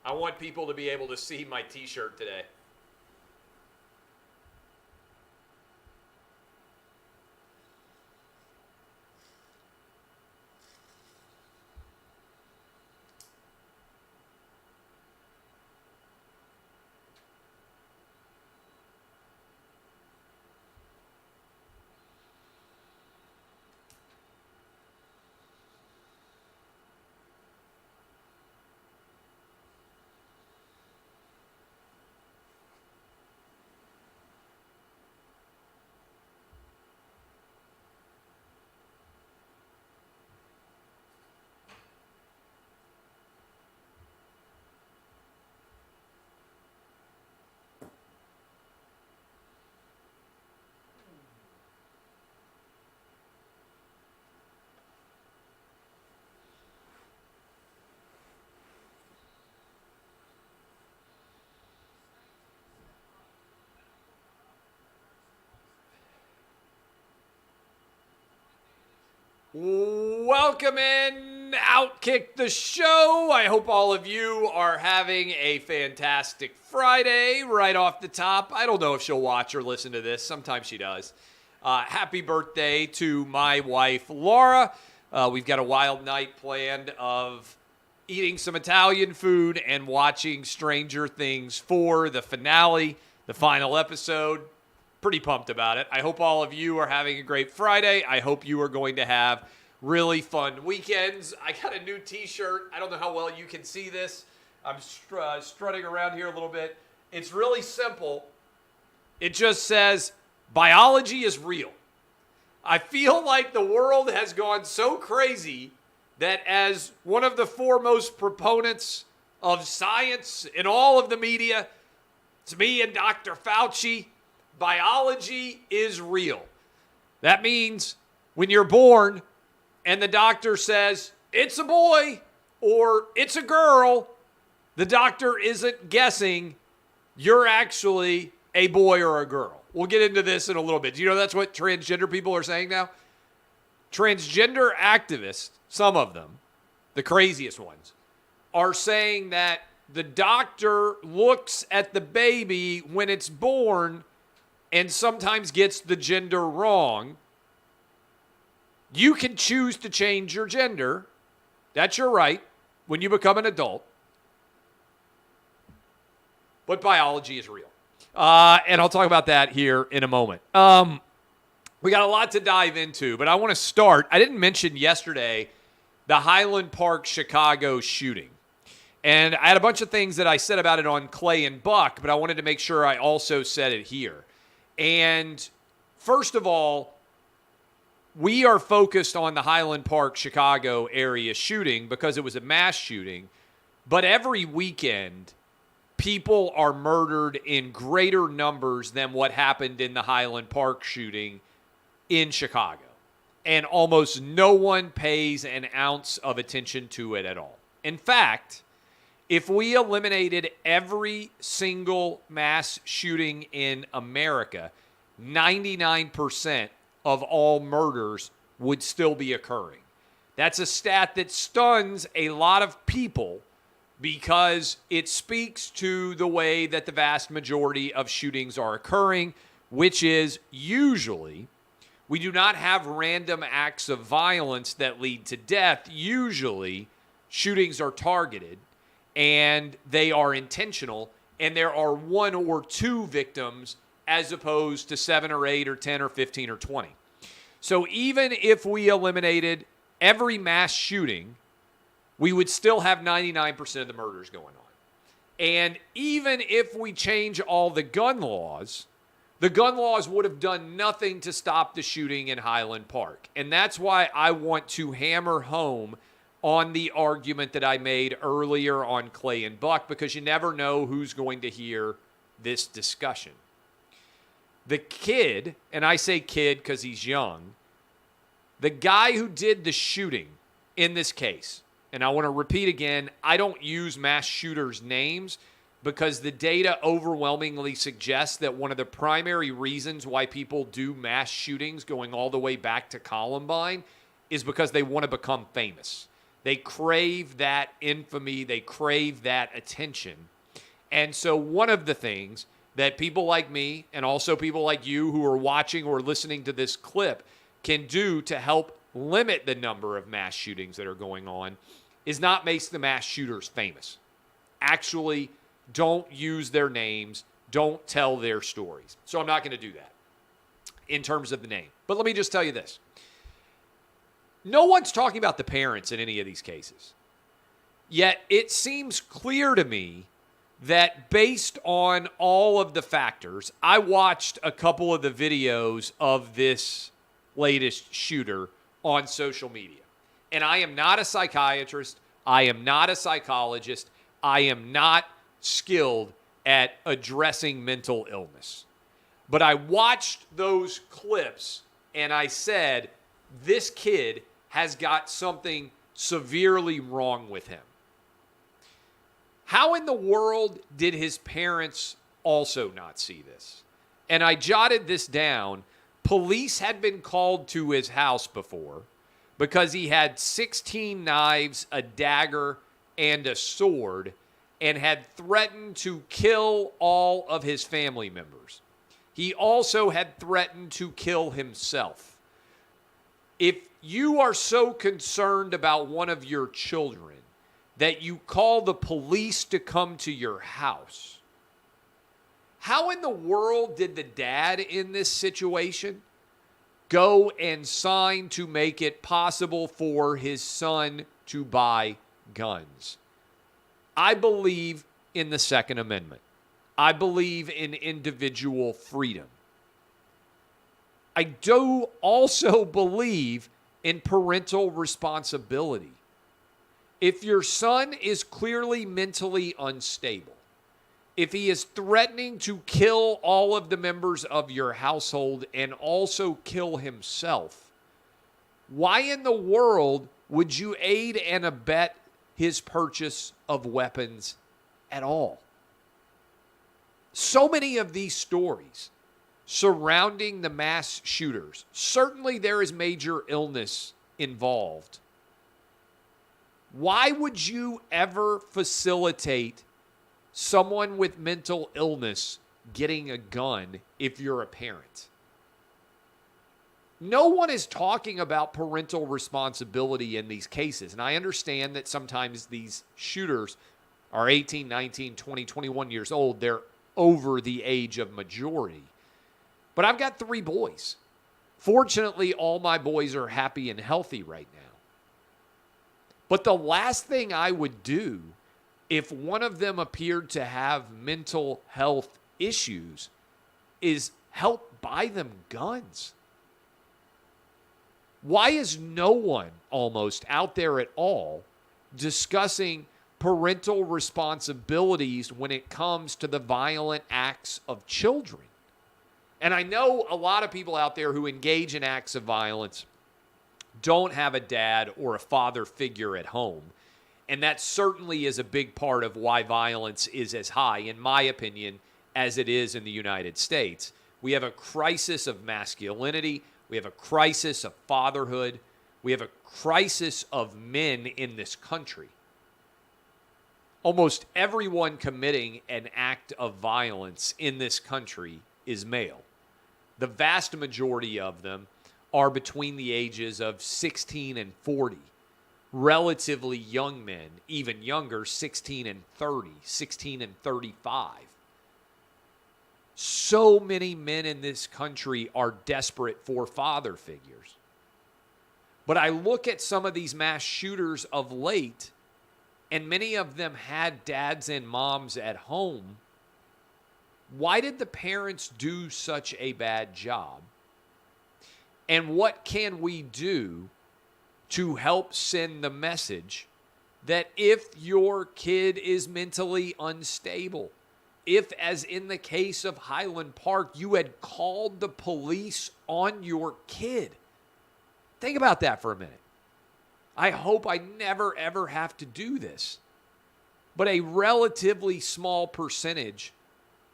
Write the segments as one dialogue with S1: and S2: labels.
S1: I want people to be able to see my T-shirt today. Welcome in, Outkick the Show. I hope all of you are having a fantastic Friday right off the top. I don't know if she'll watch or listen to this. Sometimes she does. Happy birthday to my wife, Laura. We've got a wild night planned of eating some Italian food and watching Stranger Things 4, the finale, the final episode. Pretty pumped about it. I hope all of you are having a great Friday. I hope you are going to have really fun weekends. I got a new T-shirt. I don't know how well you can see this. I'm strutting around here a little bit. It's really simple. It just says, biology is real. I feel like the world has gone so crazy that as one of the foremost proponents of science in all of the media, it's me and Dr. Fauci. Biology is real. That means when you're born and the doctor says, it's a boy or it's a girl, the doctor isn't guessing you're actually a boy or a girl. We'll get into this in a little bit. Do you know that's what transgender people are saying now? Transgender activists, some of them, the craziest ones, are saying that the doctor looks at the baby when it's born and sometimes gets the gender wrong. You can choose to change your gender. That's your right when you become an adult. But biology is real. And I'll talk about that here in a moment. We got a lot to dive into, but I want to start. I didn't mention yesterday the Highland Park, Chicago shooting. And I had a bunch of things that I said about it on Clay and Buck, but I wanted to make sure I also said it here. And first of all, we are focused on the Highland Park, Chicago area shooting because it was a mass shooting. But every weekend, people are murdered in greater numbers than what happened in the Highland Park shooting in Chicago. And almost no one pays an ounce of attention to it at all. In fact, if we eliminated every single mass shooting in America, 99% of all murders would still be occurring. That's a stat that stuns a lot of people because it speaks to the way that the vast majority of shootings are occurring, which is usually we do not have random acts of violence that lead to death. Usually shootings are targeted and they are intentional, and there are one or two victims as opposed to 7 or 8 or 10 or 15 or 20. So even if we eliminated every mass shooting, we would still have 99% of the murders going on. And even if we change all the gun laws would have done nothing to stop the shooting in Highland Park. And that's why I want to hammer home on the argument that I made earlier on Clay and Buck, because you never know who's going to hear this discussion. The kid, and I say kid because he's young, the guy who did the shooting in this case, and I want to repeat again, I don't use mass shooters' names because the data overwhelmingly suggests that one of the primary reasons why people do mass shootings going all the way back to Columbine is because they want to become famous. They crave that infamy. They crave that attention. And so one of the things that people like me and also people like you who are watching or listening to this clip can do to help limit the number of mass shootings that are going on is not make the mass shooters famous. Actually, don't use their names. Don't tell their stories. So I'm not going to do that in terms of the name. But let me just tell you this. No one's talking about the parents in any of these cases. Yet it seems clear to me that based on all of the factors, I watched a couple of the videos of this latest shooter on social media. And I am not a psychiatrist. I am not a psychologist. I am not skilled at addressing mental illness. But I watched those clips and I said, this kid has got something severely wrong with him. How in the world did his parents also not see this? And I jotted this down. Police had been called to his house before because he had 16 knives, a dagger, and a sword, and had threatened to kill all of his family members. He also had threatened to kill himself. If you are so concerned about one of your children that you call the police to come to your house, how in the world did the dad in this situation go and sign to make it possible for his son to buy guns? I believe in the Second Amendment. I believe in individual freedom. I do also believe in parental responsibility. If your son is clearly mentally unstable, if he is threatening to kill all of the members of your household and also kill himself, why in the world would you aid and abet his purchase of weapons at all? So many of these stories surrounding the mass shooters, certainly there is major illness involved. Why would you ever facilitate someone with mental illness getting a gun if you're a parent? No one is talking about parental responsibility in these cases. And I understand that sometimes these shooters are 18, 19, 20, 21 years old. They're over the age of majority. But I've got 3 boys. Fortunately, all my boys are happy and healthy right now. But the last thing I would do if one of them appeared to have mental health issues is help buy them guns. Why is no one almost out there at all discussing parental responsibilities when it comes to the violent acts of children? And I know a lot of people out there who engage in acts of violence don't have a dad or a father figure at home. And that certainly is a big part of why violence is as high, in my opinion, as it is in the United States. We have a crisis of masculinity. We have a crisis of fatherhood. We have a crisis of men in this country. Almost everyone committing an act of violence in this country is male. The vast majority of them are between the ages of 16 and 40. Relatively young men, even younger, 16 and 30, 16 and 35. So many men in this country are desperate for father figures. But I look at some of these mass shooters of late, and many of them had dads and moms at home. Why did the parents do such a bad job? And what can we do to help send the message that if your kid is mentally unstable, if, as in the case of Highland Park, you had called the police on your kid? Think about that for a minute. I hope I never, ever have to do this. But a relatively small percentage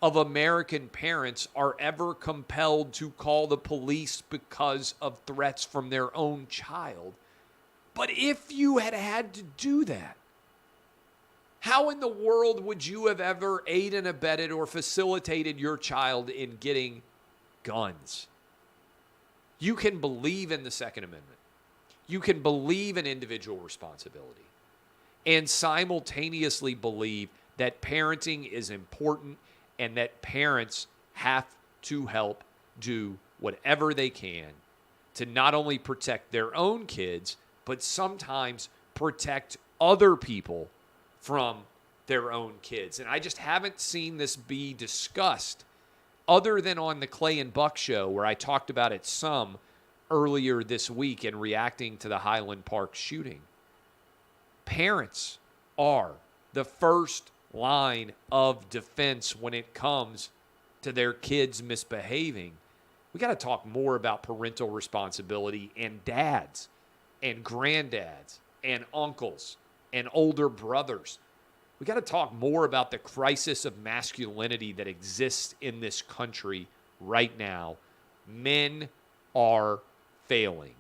S1: of American parents are ever compelled to call the police because of threats from their own child. But if you had to do that, how in the world would you have ever aided and abetted or facilitated your child in getting guns? You can believe in the Second Amendment. You can believe in individual responsibility and simultaneously believe that parenting is important and that parents have to help do whatever they can to not only protect their own kids, but sometimes protect other people from their own kids. And I just haven't seen this be discussed other than on the Clay and Buck show, where I talked about it some earlier this week in reacting to the Highland Park shooting. Parents are the first line of defense when it comes to their kids misbehaving. We got to talk more about parental responsibility and dads and granddads and uncles and older brothers. We got to talk more about the crisis of masculinity that exists in this country right now. Men are failing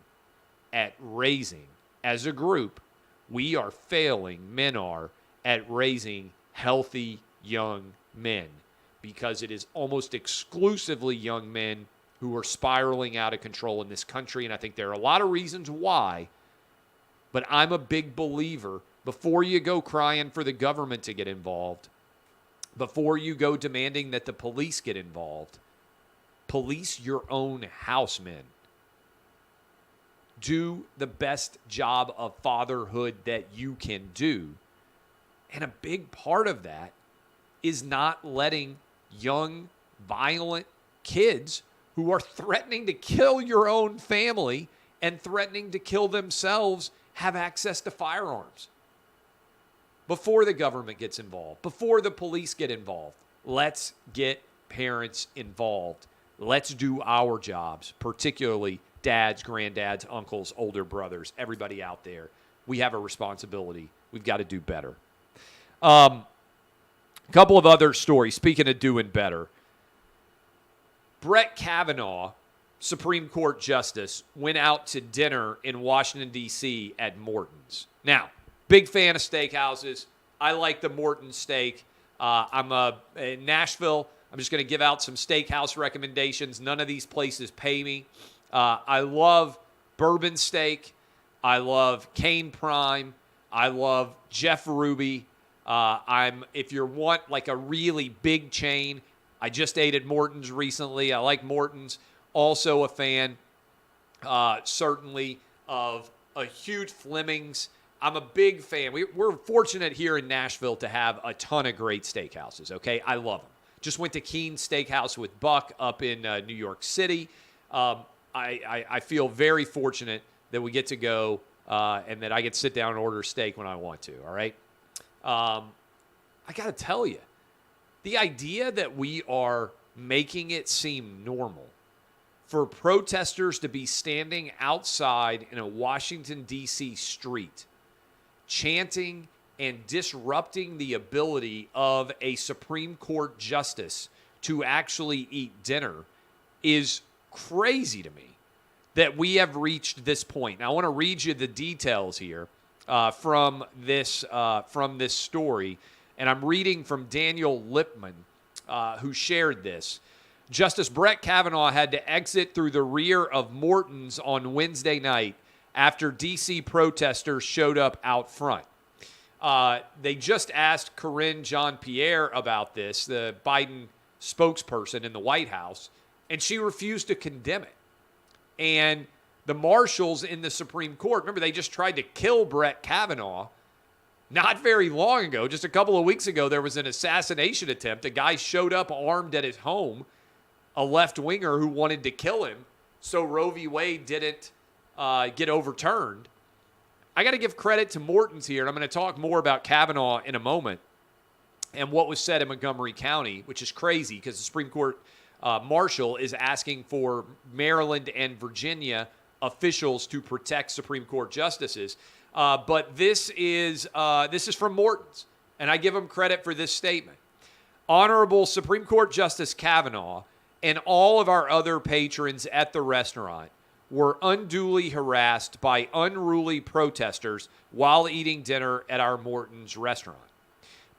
S1: at raising, as a group, we are failing, men are, at raising healthy young men, because it is almost exclusively young men who are spiraling out of control in this country. And I think there are a lot of reasons why, but I'm a big believer, before you go crying for the government to get involved, before you go demanding that the police get involved, police your own house, men. Do the best job of fatherhood that you can do. And a big part of that is not letting young, violent kids who are threatening to kill your own family and threatening to kill themselves have access to firearms. Before the government gets involved, before the police get involved, let's get parents involved. Let's do our jobs, particularly dads, granddads, uncles, older brothers, everybody out there. We have a responsibility. We've got to do better. A couple of other stories, speaking of doing better. Brett Kavanaugh, Supreme Court Justice, went out to dinner in Washington, D.C. at Morton's. Now, big fan of steakhouses. I like the Morton steak. I'm in Nashville. I'm just going to give out some steakhouse recommendations. None of these places pay me. I love bourbon steak. I love Cane Prime. I love Jeff Ruby. If you want like a really big chain, I just ate at Morton's recently. I like Morton's. Also a fan, certainly, of a huge Fleming's. I'm a big fan. We're fortunate here in Nashville to have a ton of great steakhouses, okay? I love them. Just went to Keen's Steakhouse with Buck up in New York City. I feel very fortunate that we get to go and that I get to sit down and order steak when I want to, all right? I got to tell you, the idea that we are making it seem normal for protesters to be standing outside in a Washington, D.C. street, chanting and disrupting the ability of a Supreme Court justice to actually eat dinner is crazy to me, that we have reached this point. Now, I want to read you the details here from this story, and I'm reading from Daniel Lipman, who shared this. Justice Brett Kavanaugh had to exit through the rear of Morton's on Wednesday night after D.C. protesters showed up out front. They just asked Karine Jean-Pierre about this, the Biden spokesperson in the White House, and she refused to condemn it. And the marshals in the Supreme Court, remember, they just tried to kill Brett Kavanaugh not very long ago. Just a couple of weeks ago, there was an assassination attempt. A guy showed up armed at his home, a left-winger who wanted to kill him, so Roe v. Wade didn't get overturned. I got to give credit to Morton's here, and I'm going to talk more about Kavanaugh in a moment and what was said in Montgomery County, which is crazy because the Supreme Court marshal is asking for Maryland and Virginia officials to protect Supreme Court justices. But this is from Morton's, and I give them credit for this statement. Honorable Supreme Court Justice Kavanaugh and all of our other patrons at the restaurant, were unduly harassed by unruly protesters while eating dinner at our Morton's restaurant.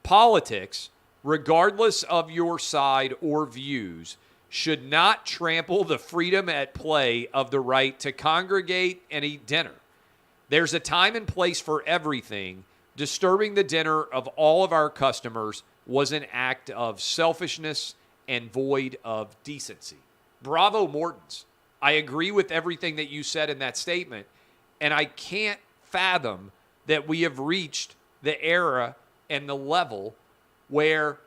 S1: Politics, regardless of your side or views, should not trample the freedom at play of the right to congregate and eat dinner. There's a time and place for everything. Disturbing the dinner of all of our customers was an act of selfishness and void of decency. Bravo, Morton's. I agree with everything that you said in that statement, and I can't fathom that we have reached the era and the level where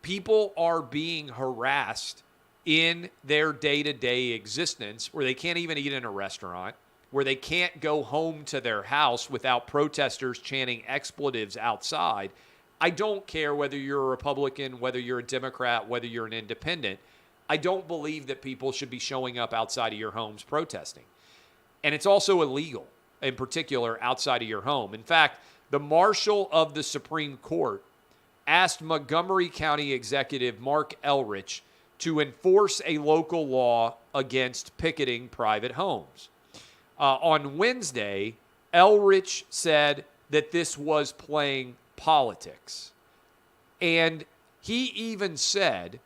S1: people are being harassed in their day-to-day existence, where they can't even eat in a restaurant, where they can't go home to their house without protesters chanting expletives outside. I don't care whether you're a Republican, whether you're a Democrat, whether you're an independent. I don't believe that people should be showing up outside of your homes protesting. And it's also illegal, in particular, outside of your home. In fact, the Marshal of the Supreme Court asked Montgomery County Executive Mark Elrich to enforce a local law against picketing private homes. On Wednesday, Elrich said that this was playing politics. And he even said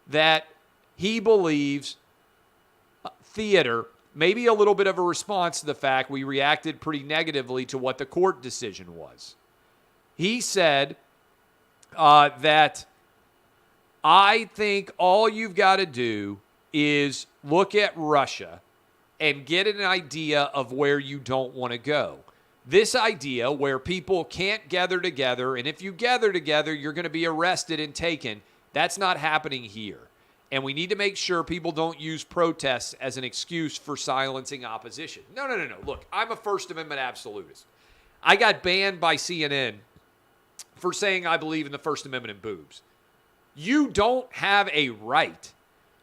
S1: that he believes theater, maybe a little bit of a response to the fact we reacted pretty negatively to what the court decision was. He said that I think all you've got to do is look at Russia and get an idea of where you don't want to go. This idea where people can't gather together, and if you gather together, you're going to be arrested and taken, that's not happening here. And we need to make sure people don't use protests as an excuse for silencing opposition. No. Look, I'm a First Amendment absolutist. I got banned by CNN for saying I believe in the First Amendment and boobs. You don't have a right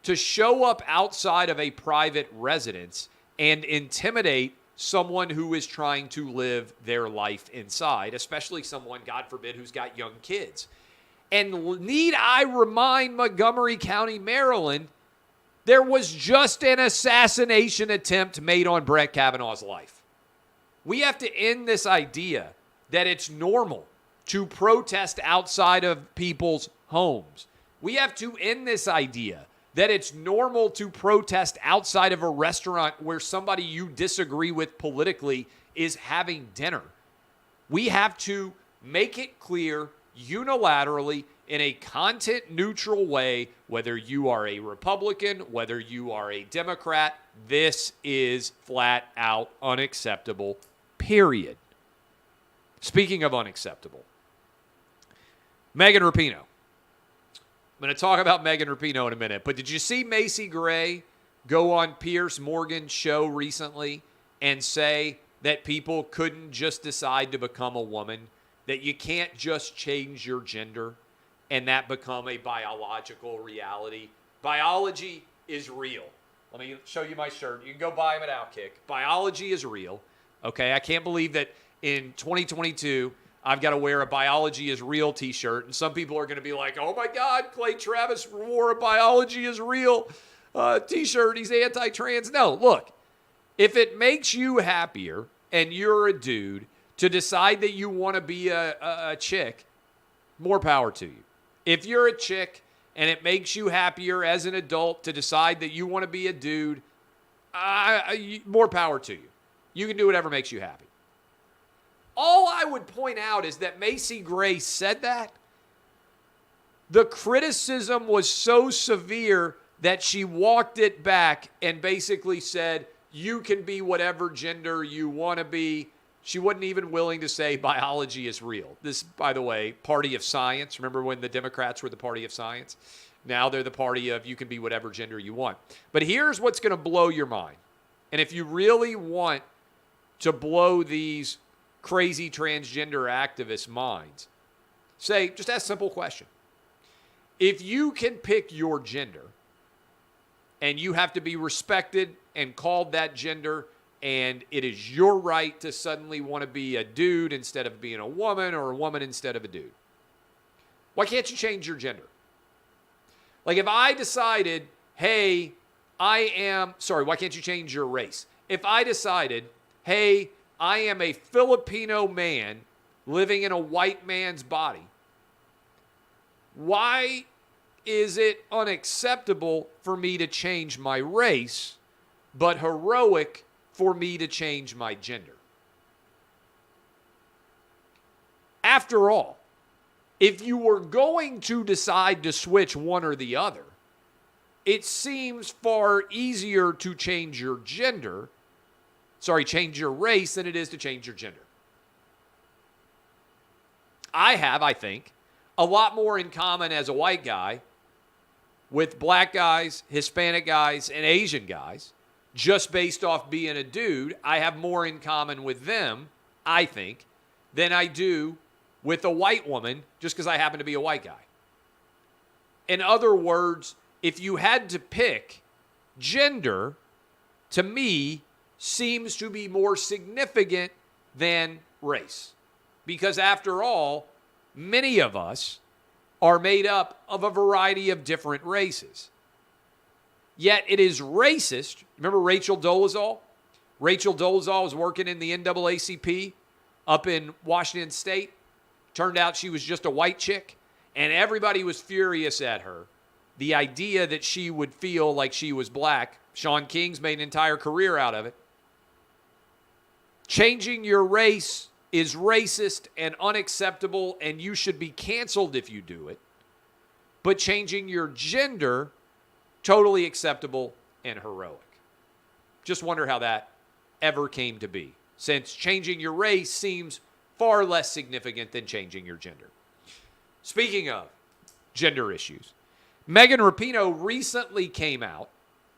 S1: to show up outside of a private residence and intimidate someone who is trying to live their life inside, especially someone, God forbid, who's got young kids. And need I remind Montgomery County, Maryland, there was just an assassination attempt made on Brett Kavanaugh's life. We have to end this idea that it's normal to protest outside of people's homes. We have to end this idea that it's normal to protest outside of a restaurant where somebody you disagree with politically is having dinner. We have to make it clear unilaterally in a content-neutral way, whether you are a Republican, whether you are a Democrat, this is flat out unacceptable, period. Speaking of unacceptable, Megan Rapinoe. I'm going to talk about Megan Rapinoe in a minute, but did you see Macy Gray go on Piers Morgan's show recently and say that people couldn't just decide to become a woman, that you can't just change your gender and that become a biological reality? Biology is real. Let me show you my shirt. You can go buy them at Outkick. Biology is real. Okay, I can't believe that in 2022, I've got to wear a Biology is Real t-shirt. And some people are going to be like, oh my God, Clay Travis wore a Biology is Real t-shirt. He's anti-trans. No, look, if it makes you happier and you're a dude to decide that you want to be a chick, more power to you. If you're a chick and it makes you happier as an adult to decide that you want to be a dude, more power to you. You can do whatever makes you happy. All I would point out is that Macy Gray said that. The criticism was so severe that she walked it back and basically said, you can be whatever gender you want to be. She wasn't even willing to say biology is real. This, by the way, party of science. Remember when the Democrats were the party of science? Now they're the party of you can be whatever gender you want. But here's what's going to blow your mind. And if you really want to blow these crazy transgender activists' minds, just ask a simple question. If you can pick your gender and you have to be respected and called that gender, and it is your right to suddenly want to be a dude instead of being a woman or a woman instead of a dude, why can't you change your gender? Like if I decided, hey, why can't you change your race? If I decided, hey, I am a Filipino man living in a white man's body, why is it unacceptable for me to change my race, but heroic for me to change my gender? After all, if you were going to decide to switch one or the other, it seems far easier to change your race than it is to change your gender. I think, a lot more in common as a white guy with black guys, Hispanic guys, and Asian guys. Just based off being a dude, I have more in common with them, I think, than I do with a white woman just because I happen to be a white guy. In other words, if you had to pick, gender, to me, seems to be more significant than race. Because after all, many of us are made up of a variety of different races. Yet it is racist. Remember Rachel Dolezal? Rachel Dolezal was working in the NAACP up in Washington State. Turned out she was just a white chick, and everybody was furious at her. The idea that she would feel like she was black. Sean King's made an entire career out of it. Changing your race is racist and unacceptable, and you should be canceled if you do it. But changing your gender, totally acceptable and heroic. Just wonder how that ever came to be, since changing your race seems far less significant than changing your gender. Speaking of gender issues, Megan Rapinoe recently came out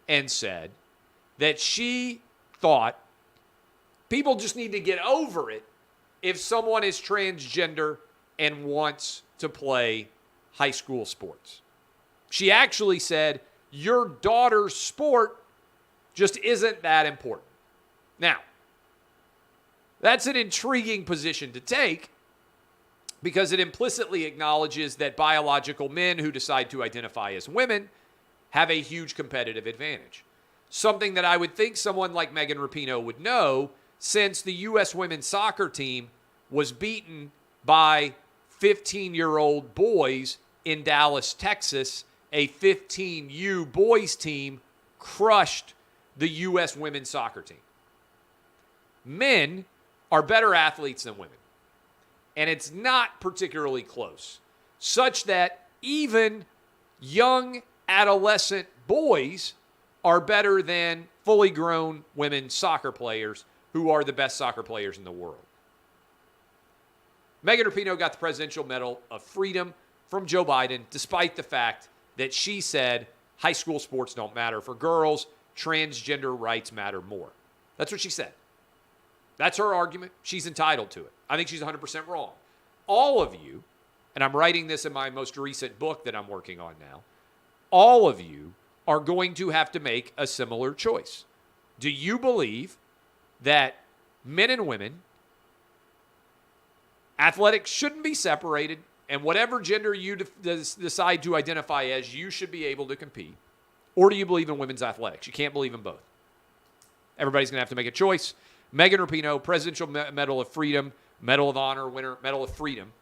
S1: and said that she thought people just need to get over it if someone is transgender and wants to play high school sports. She actually said, your daughter's sport just isn't that important. Now, that's an intriguing position to take because it implicitly acknowledges that biological men who decide to identify as women have a huge competitive advantage. Something that I would think someone like Megan Rapinoe would know, since the U.S. women's soccer team was beaten by 15-year-old boys in Dallas, Texas. A 15U boys team crushed the U.S. women's soccer team. Men are better athletes than women, and it's not particularly close, such that even young adolescent boys are better than fully grown women soccer players who are the best soccer players in the world. Megan Rapinoe got the Presidential Medal of Freedom from Joe Biden, despite the fact that she said high school sports don't matter for girls, transgender rights matter more. That's what she said. That's her argument. She's entitled to it. I think she's 100% wrong. All of you, and I'm writing this in my most recent book that I'm working on now, all of you are going to have to make a similar choice. Do you believe that men and women, athletics shouldn't be separated, and whatever gender you decide to identify as, you should be able to compete? Or do you believe in women's athletics? You can't believe in both. Everybody's going to have to make a choice. Megan Rapinoe, Presidential Medal of Freedom, Medal of Honor winner, Medal of Freedom.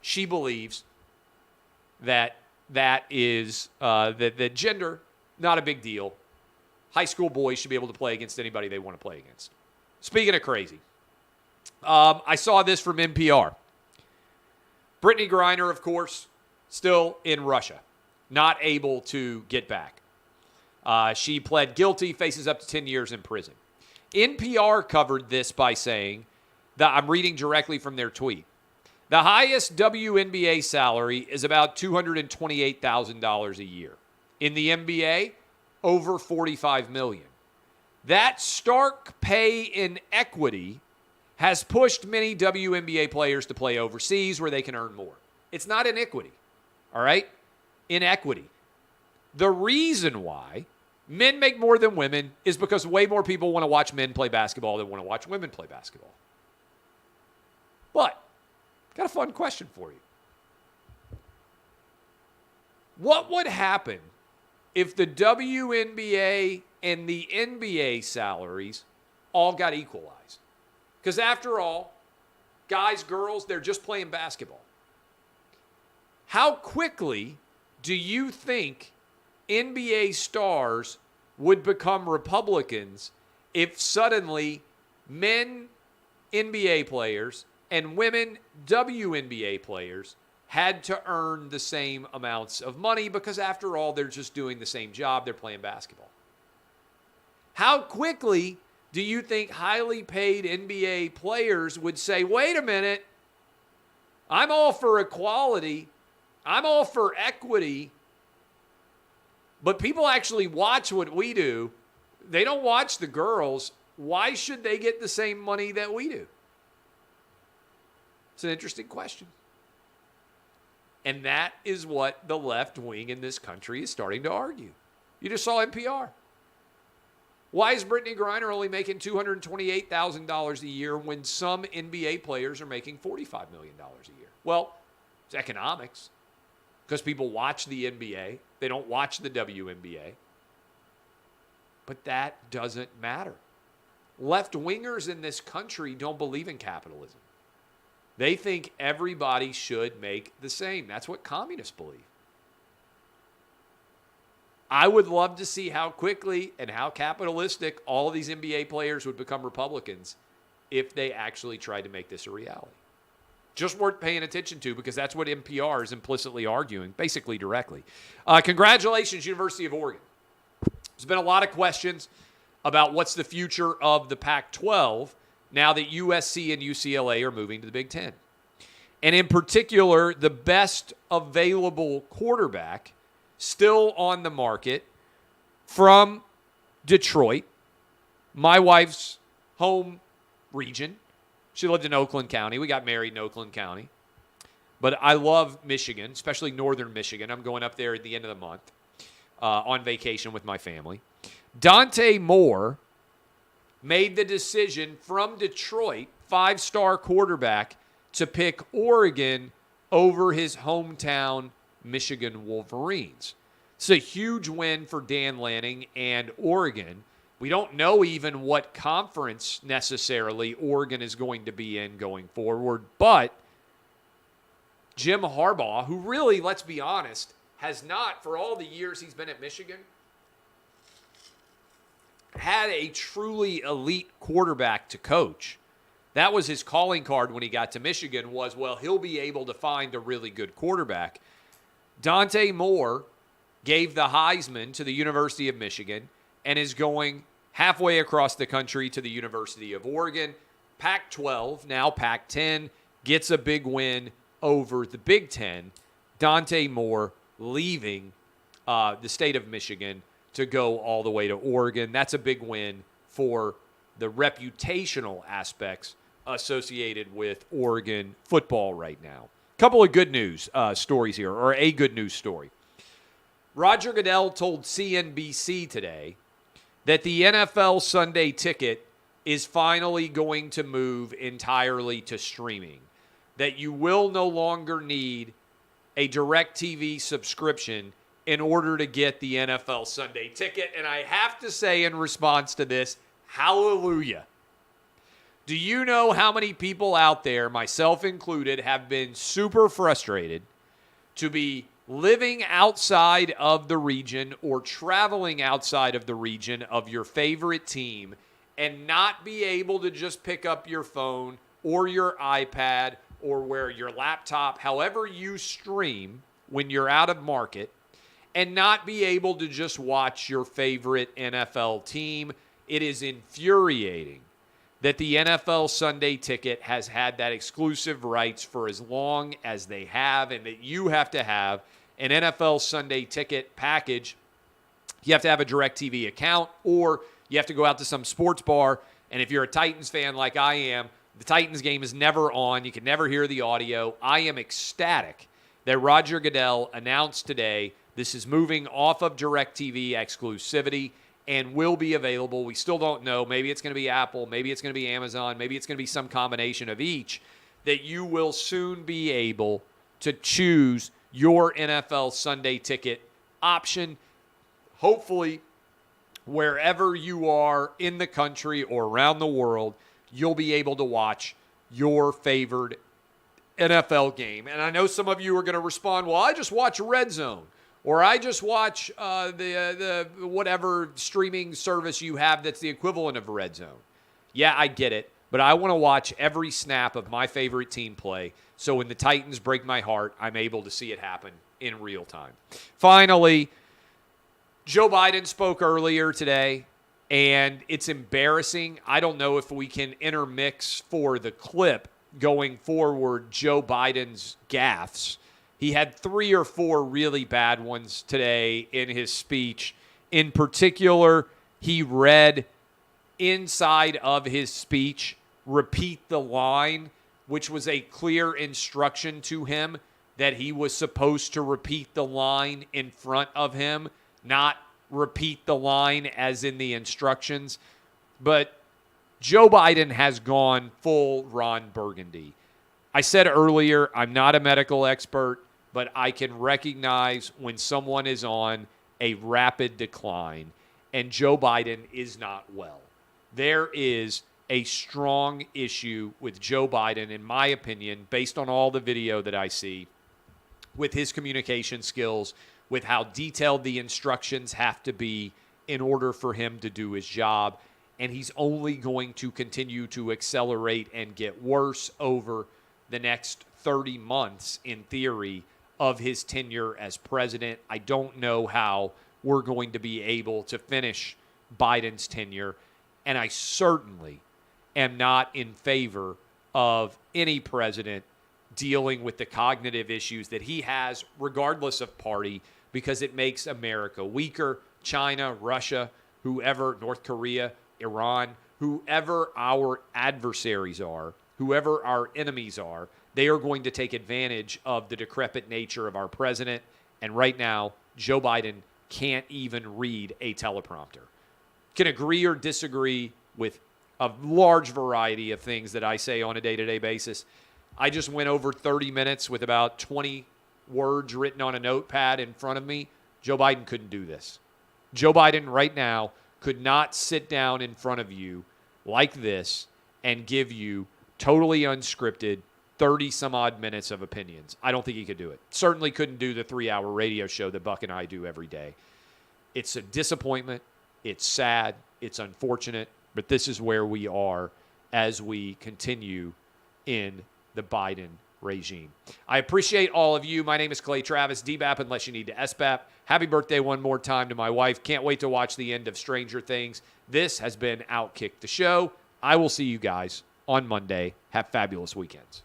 S1: She believes that that gender, not a big deal. High school boys should be able to play against anybody they want to play against. Speaking of crazy, I saw this from NPR. Brittney Griner, of course, still in Russia, not able to get back. She pled guilty, faces up to 10 years in prison. NPR covered this by saying that, I'm reading directly from their tweet, the highest WNBA salary is about $228,000 a year. In the NBA, over $45 million. That stark pay inequity has pushed many WNBA players to play overseas where they can earn more. It's not inequity, all right? Inequity. The reason why men make more than women is because way more people want to watch men play basketball than want to watch women play basketball. But, got a fun question for you. What would happen if the WNBA and the NBA salaries all got equalized. Because after all, guys, girls, they're just playing basketball. How quickly do you think NBA stars would become Republicans if suddenly men NBA players and women WNBA players had to earn the same amounts of money? Because after all, they're just doing the same job. They're playing basketball. How quickly do you think highly paid NBA players would say, wait a minute, I'm all for equality, I'm all for equity, but people actually watch what we do. They don't watch the girls. Why should they get the same money that we do? It's an interesting question. And that is what the left wing in this country is starting to argue. You just saw NPR. Why is Brittney Griner only making $228,000 a year when some NBA players are making $45 million a year? Well, it's economics. Because people watch the NBA. They don't watch the WNBA. But that doesn't matter. Left-wingers in this country don't believe in capitalism. They think everybody should make the same. That's what communists believe. I would love to see how quickly and how capitalistic all of these NBA players would become Republicans if they actually tried to make this a reality. Just worth paying attention to, because that's what NPR is implicitly arguing, basically directly. Congratulations, University of Oregon. There's been a lot of questions about what's the future of the Pac-12 now that USC and UCLA are moving to the Big Ten. And in particular, the best available quarterback still on the market from Detroit, my wife's home region. She lived in Oakland County. We got married in Oakland County. But I love Michigan, especially northern Michigan. I'm going up there at the end of the month on vacation with my family. Dante Moore made the decision from Detroit, five-star quarterback, to pick Oregon over his hometown Michigan Wolverines. It's a huge win for Dan Lanning and Oregon. We don't know even what conference necessarily Oregon is going to be in going forward, but Jim Harbaugh, who really, let's be honest, has not, for all the years he's been at Michigan, had a truly elite quarterback to coach. That was his calling card when he got to Michigan was, well, he'll be able to find a really good quarterback. Dante Moore gave the Heisman to the University of Michigan and is going halfway across the country to the University of Oregon. Pac-12, now Pac-10, gets a big win over the Big Ten. Dante Moore leaving the state of Michigan to go all the way to Oregon. That's a big win for the reputational aspects associated with Oregon football right now. Couple of good news stories here, or a good news story. Roger Goodell told CNBC today that the NFL Sunday Ticket is finally going to move entirely to streaming, that you will no longer need a DirecTV subscription in order to get the NFL Sunday Ticket. And I have to say in response to this, hallelujah. Do you know how many people out there, myself included, have been super frustrated to be living outside of the region or traveling outside of the region of your favorite team and not be able to just pick up your phone or your iPad or where your laptop, however you stream when you're out of market, and not be able to just watch your favorite NFL team? It is infuriating that the NFL Sunday Ticket has had that exclusive rights for as long as they have, and that you have to have an NFL Sunday Ticket package. You have to have a DirecTV account, or you have to go out to some sports bar, and if you're a Titans fan like I am, the Titans game is never on. You can never hear the audio. I am ecstatic that Roger Goodell announced today this is moving off of DirecTV exclusivity and will be available. We still don't know. Maybe it's going to be Apple. Maybe it's going to be Amazon. Maybe it's going to be some combination of each, that you will soon be able to choose your NFL Sunday Ticket option. hopefully, wherever you are in the country or around the world, you'll be able to watch your favored NFL game. And I know some of you are going to respond, well, I just watch Red Zone, or I just watch the whatever streaming service you have that's the equivalent of Red Zone. Yeah, I get it, but I want to watch every snap of my favorite team play, so when the Titans break my heart, I'm able to see it happen in real time. Finally, Joe Biden spoke earlier today, and it's embarrassing. I don't know if we can intermix for the clip going forward Joe Biden's gaffes. He had 3 or 4 really bad ones today in his speech. In particular, he read inside of his speech, repeat the line, which was a clear instruction to him that he was supposed to repeat the line in front of him, not repeat the line as in the instructions. But Joe Biden has gone full Ron Burgundy. I said earlier, I'm not a medical expert, but I can recognize when someone is on a rapid decline, and Joe Biden is not well. There is a strong issue with Joe Biden, in my opinion, based on all the video that I see, with his communication skills, with how detailed the instructions have to be in order for him to do his job. And he's only going to continue to accelerate and get worse over the next 30 months, in theory, of his tenure as president. I don't know how we're going to be able to finish Biden's tenure. And I certainly am not in favor of any president dealing with the cognitive issues that he has, regardless of party, because it makes America weaker. China, Russia, whoever, North Korea, Iran, whoever our adversaries are, whoever our enemies are, they are going to take advantage of the decrepit nature of our president. And right now, Joe Biden can't even read a teleprompter. Can agree or disagree with a large variety of things that I say on a day-to-day basis. I just went over 30 minutes with about 20 words written on a notepad in front of me. Joe Biden couldn't do this. Joe Biden right now could not sit down in front of you like this and give you totally unscripted 30-some-odd minutes of opinions. I don't think he could do it. Certainly couldn't do the 3-hour radio show that Buck and I do every day. It's a disappointment. It's sad. It's unfortunate. But this is where we are as we continue in the Biden regime. I appreciate all of you. My name is Clay Travis, DBAP unless you need to SBAP. Happy birthday one more time to my wife. Can't wait to watch the end of Stranger Things. This has been Outkick the Show. I will see you guys on Monday. Have fabulous weekends.